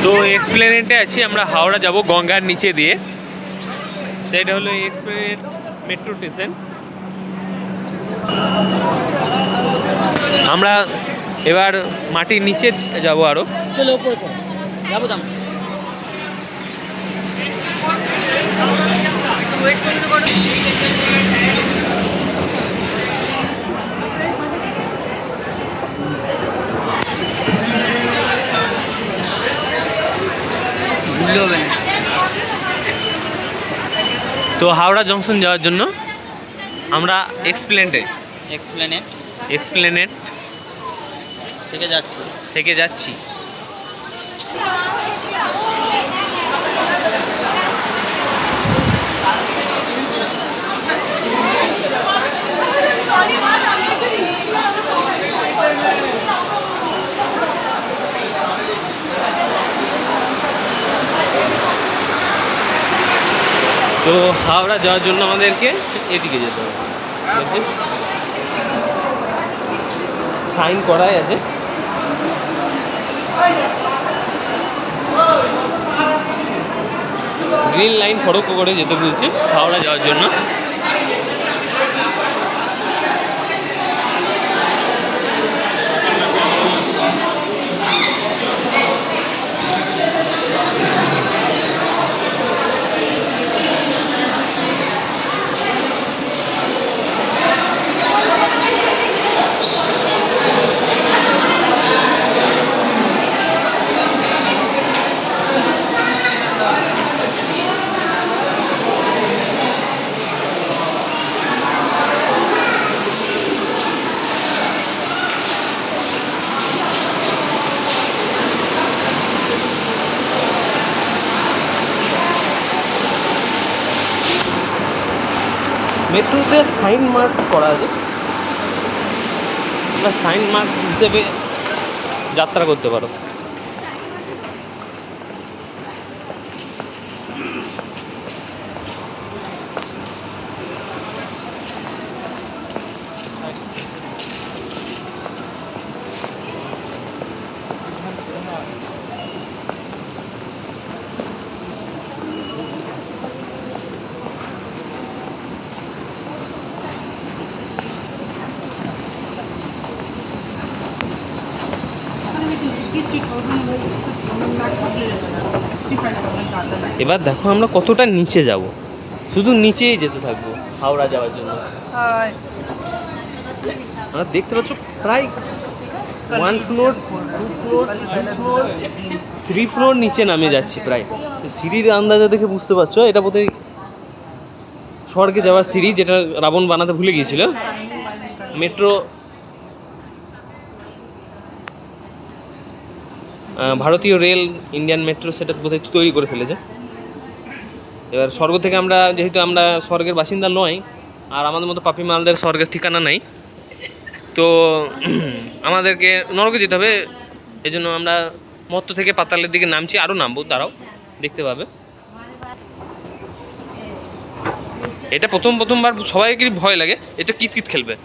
তো এক্সপ্লেনেটে আছি আমরা, হাওড়া যাব গঙ্গার নিচে দিয়ে। তো এটা হলো এক্সপ্লেনেট মেট্রো স্টেশন। আমরা এবার মাটির নিচে যাব আরো। চলো উপরে চলো, যাবো দাম। তো হাওড়া জংশন যাওয়ার জন্য আমরা এক্সপ্লেনেট থেকে যাচ্ছি। তো হাওড়া যাওয়ার জন্য আমাদেরকে এদিকে যেতে হবে, সাইন করাই আছে। গ্রিন লাইন ফরক করে যেতে বলছে হাওড়া যাওয়ার জন্য। মেট্রোতে সাইন মার্ক করা আছে, সাইন মার্ক হিসেবে যাত্রা করতে পারো। এবার দেখো আমরা কতটা নিচে যাব, শুধু নিচেই যেতে থাকবো হাওড়া যাওয়ার জন্য। আমরা দেখতে পাচ্ছ প্রায় 1 ফ্লোর 2 ফ্লোর 3 ফ্লোর নিচে নামে যাচ্ছি প্রায়। সিঁড়ির আন্দাজে দেখে বুঝতে পারছো এটা বোধহয় স্বর্গে যাওয়ার সিঁড়ি, যেটা রাবণ বানাতে ভুলে গিয়েছিল। মেট্রো ভারতীয় রেল ইন্ডিয়ান মেট্রো সেটা বোধহয় তৈরি করে ফেলেছে। এবার স্বর্গ থেকে আমরা, যেহেতু আমরা স্বর্গের বাসিন্দা নয় আর আমাদের মতো পাপি মালদের স্বর্গের ঠিকানা নাই, তো আমাদেরকে নরকে যেতে হবে। এই জন্য আমরা মর্ত থেকে পাতালের দিকে নামছি, আরও নামবো, দাঁড়াও দেখতে পাবে। এটা প্রথমবার সবাইকে ভয় লাগে, এটা কিতকিত খেলবে।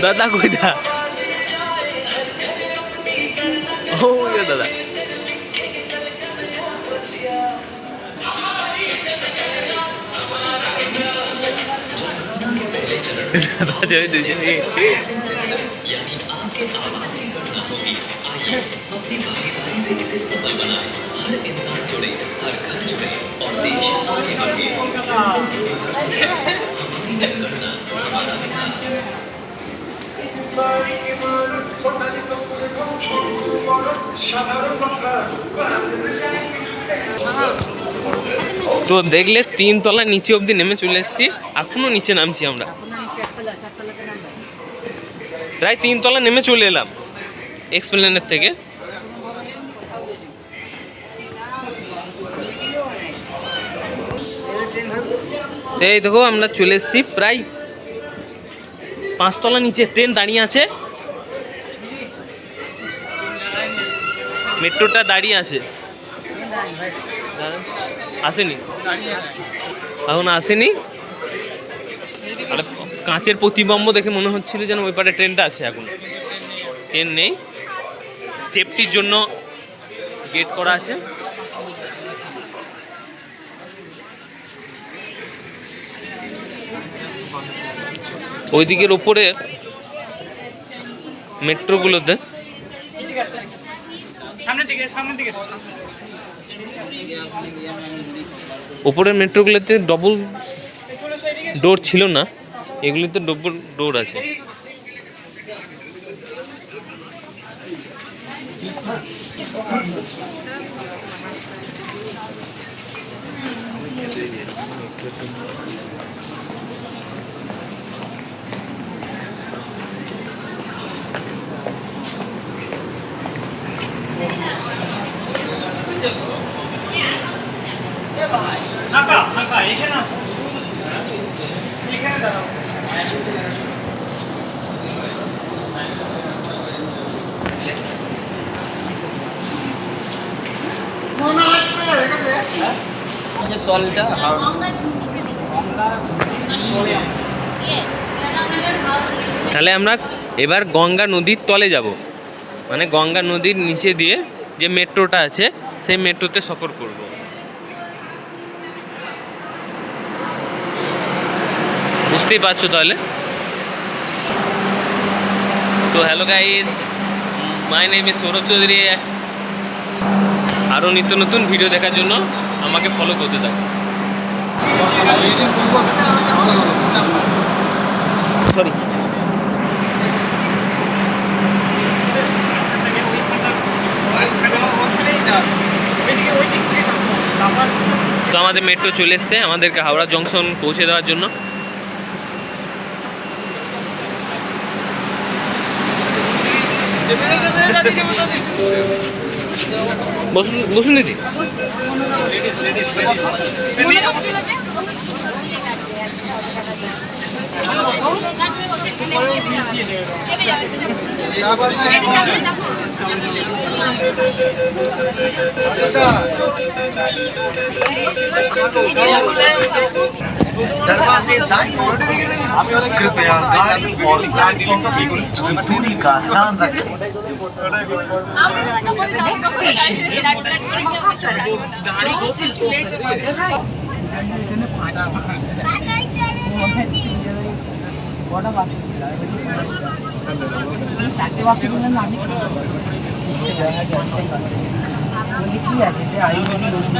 দাদা কই দা? ও দাদা अपनी भागीदारी से इसे सफल बनाएं। हर इंसान जुड़े, हर घर जुड़े और देश आगे बढ़े। सेंसस 2027, हमारी जनगणना, हमारा विकास। তো দেখলে 3 তলা নিচে অবধি নেমে চলে এসেছি, এখনো নিচে নামছি আমরা। প্রায় 3 তলা নেমে চলে এলাম এক্সপ্লেনেট থেকে। এই দেখো আমরা চলে এসেছি প্রায় 5 তলা নিচে। ট্রেন দাঁড়িয়ে আছে, মেট্রোটা দাঁড়িয়ে আছে। আসেনি, এখন আসেনি। আর কাঁচের প্রতিবিম্ব দেখে মনে হচ্ছিল যেন ওই পারে ট্রেনটা আছে, এখন ট্রেন নেই। সেফটির জন্য গেট করা আছে। ওই দিকের ওপরের মেট্রোগুলোতে ওপরের মেট্রোগুলোতে ডবল ডোর ছিল না, এগুলিতে ডবল ডোর আছে। তলটা তাহলে আমরা এবার গঙ্গা নদীর তলে যাব, মানে গঙ্গা নদীর নিচে দিয়ে যে মেট্রোটা আছে সেই মেট্রোতে সফর করব। বুঝতেই পারছো তাহলে। তো hello guys, my name is Sourav Chowdhury. আরও নিত্য নতুন ভিডিও দেখার জন্য আমাকে ফলো করতে থাকুন। সরি, তো আমাদের মেট্রো চলে এসছে আমাদেরকে হাওড়া জংশন পৌঁছে দেওয়ার জন্য। বসুন বসুন দিদি। कृपया गाड़ी और गाड़ी की दूरी का ध्यान रखें। চারটে বাক্স দিলাম আমি কি আছে আয়ুর্বেদিক ওষুধ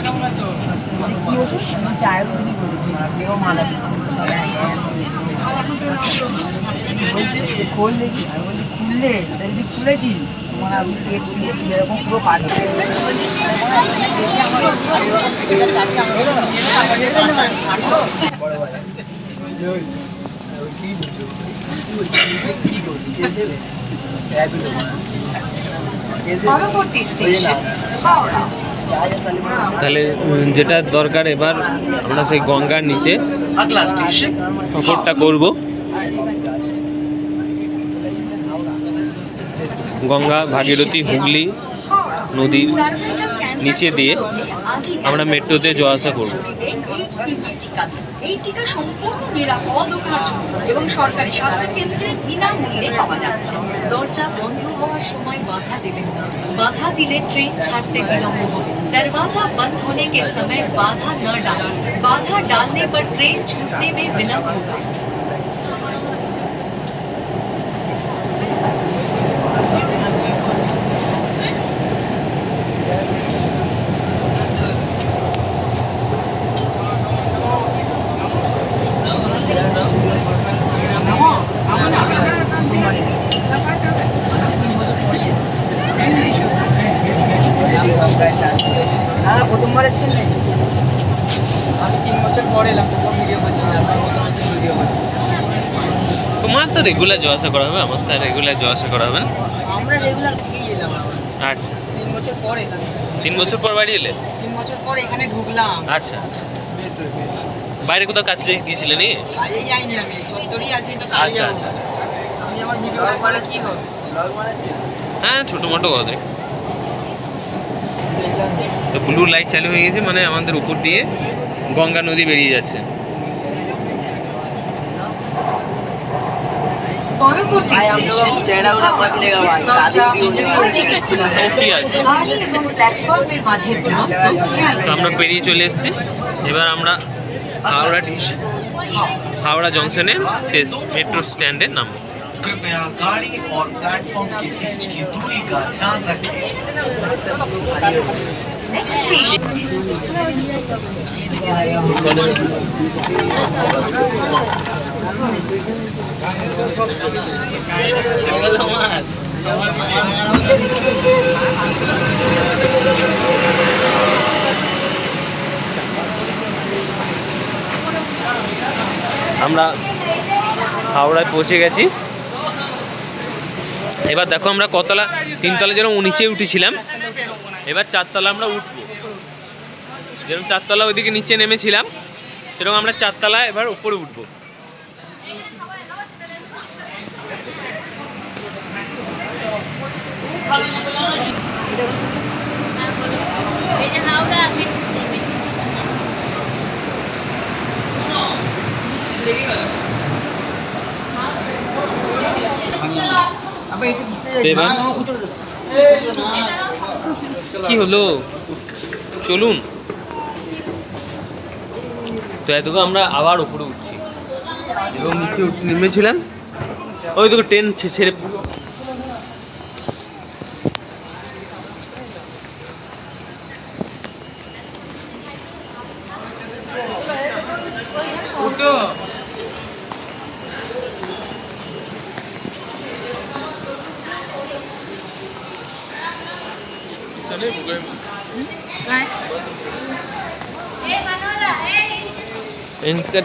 কি ওষুধ হচ্ছে আয়ুর্বেদিক ওষুধ মালা খোল দেখি আমি বলছি খুললে যদি খুলেছি তোমার আমি পেট দিয়েছি এরকম পুরো কাজ তাহলে যেটা দরকার, এবার আমরা সেই গঙ্গার নিচে अगला स्टेशन সফরটা করব। গঙ্গা, ভাগীরথী, হুগলি নদীর নিচে দিয়ে আমরা মেট্রোতে যাওয়া আসা করব। এই টিকা সম্পূর্ণ নিরাপদ ও কার্যকর এবং সরকারি স্বাস্থ্য কেন্দ্রে বিনামূল্যে পাওয়া যাচ্ছে। দরজা বন্ধ হওয়ার সময় বাধা দেবেন না, বাধা দিলে ট্রেন ছাড়তে বিলম্ব হবে। दरवाजा बंद होने के समय बाधा न डालें, बाधा डालने पर ट्रेन छूटने में विलम्ब होगा। হ্যাঁ প্রথমবার এসছেন নাকি? আমি 3 বছর পরে এলাম, তখন ভিডিও করছি না, আপনার প্রথম এসে ভিডিও করছি। তোমার তো রেগুলার যাওয়া আসা করা হবে, আমার তো রেগুলার যাওয়া আসা করা হবে না। আমরা রেগুলার থেকেই এলাম। আচ্ছা, 3 বছর পরে এলাম। 3 বছর পর বাড়ি এলে? 3 বছর পরে এখানে ঢুকলাম। আচ্ছা, বাইরে কোথাও কাছে গিয়েছিলে নি? কাজে যাইনি আমি, চত্বরেই আছি তো কাজে আচ্ছা যাবো। আচ্ছা, আপনি আমার ভিডিও করে কি হবে? ব্লগ বানাচ্ছেন? হ্যাঁ ছোটো মোটো কথা। তো ব্লু লাইট চালু হয়ে গেছে, মানে আমাদের উপর দিয়ে গঙ্গা নদী বেরিয়ে যাচ্ছে। भाई हम लोग को चेहरा उड़ा मत लेगा भाई, शादी भी होने वाली है। ঠিক আছে, প্ল্যাটফর্মের মাঝে তো আমরা পেরিয়ে চলে এসেছি। এবার আমরা হাওড়া জংশনের মেট্রো স্ট্যান্ডে নামবো। कृपया गाड़ी और प्लेटफॉर्म के बीच की दूरी का ध्यान रखें। আমরা হাওড়ায় পৌঁছে গেছি। এবার দেখো আমরা কতলা, তিনতলা যেরকম নিচে উঠেছিলাম, এবার চারতলা আমরা উঠবো। যেরকম চারতলা ওইদিকে নিচে নেমেছিলাম, সেরকম আমরা চারতলা এবার উপরে উঠবো। এবার কি হলো, চলুন। তো এতক্ষণ আমরা আবার উপরে উঠছি, এবং নিচে নেমেছিলাম। ওই তোকে ট্রেন ছেড়ে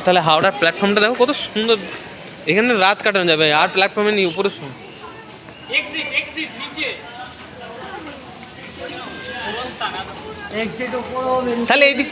তাহলে হাওড়ার প্ল্যাটফর্মটা দেখো কত সুন্দর, এখানে রাত কাটানো যাবে। আর প্ল্যাটফর্মে নিয়ে উপরে তাহলে এইদিক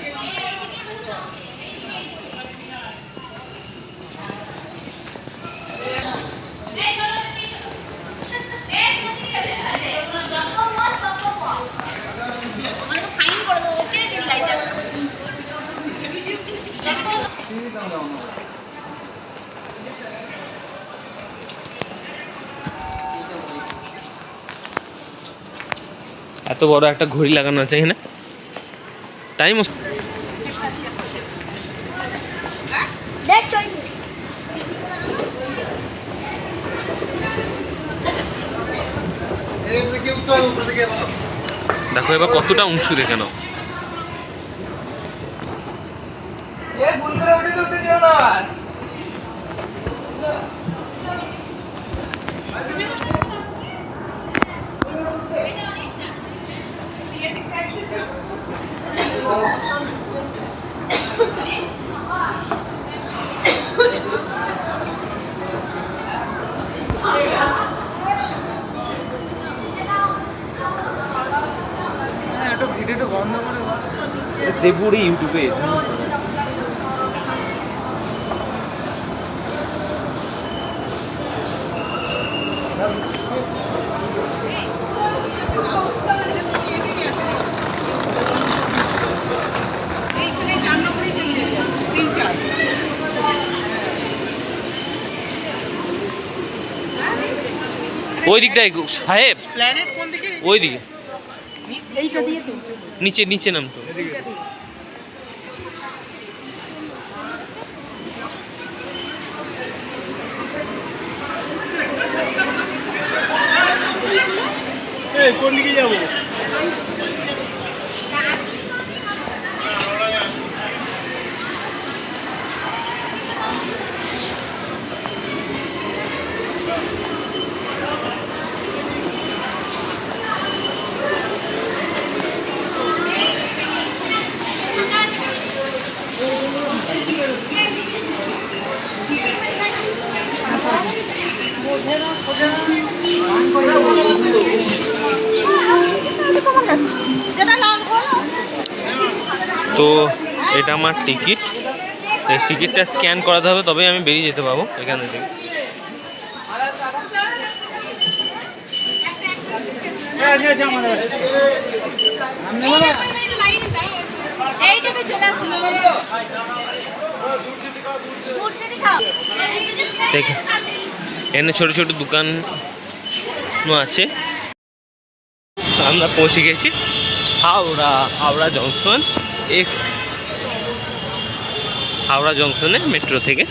এত বড় একটা ঘড়ি লাগানো আছে এখানে, টাইম দেখো এবার কতটা উঁচু দেখে নাও। দেবুড়ি ইউটিউবে ওই দিকটাই সাহেব, ওই দিকে নিচে নিচে নামতো। কোন দিকে যাবো? তো এটা আমার টিকিট, টিকিটটা স্ক্যান করাতে হবে, তবেই আমি বেরিয়ে যেতে পারবো এখান থেকে। আমাদের দেখে এখানে ছোট ছোট দোকান আছে। আমরা পৌঁছে গেছি হাওড়া জংশন হাওড়া জংশনে মেট্রো থেকে।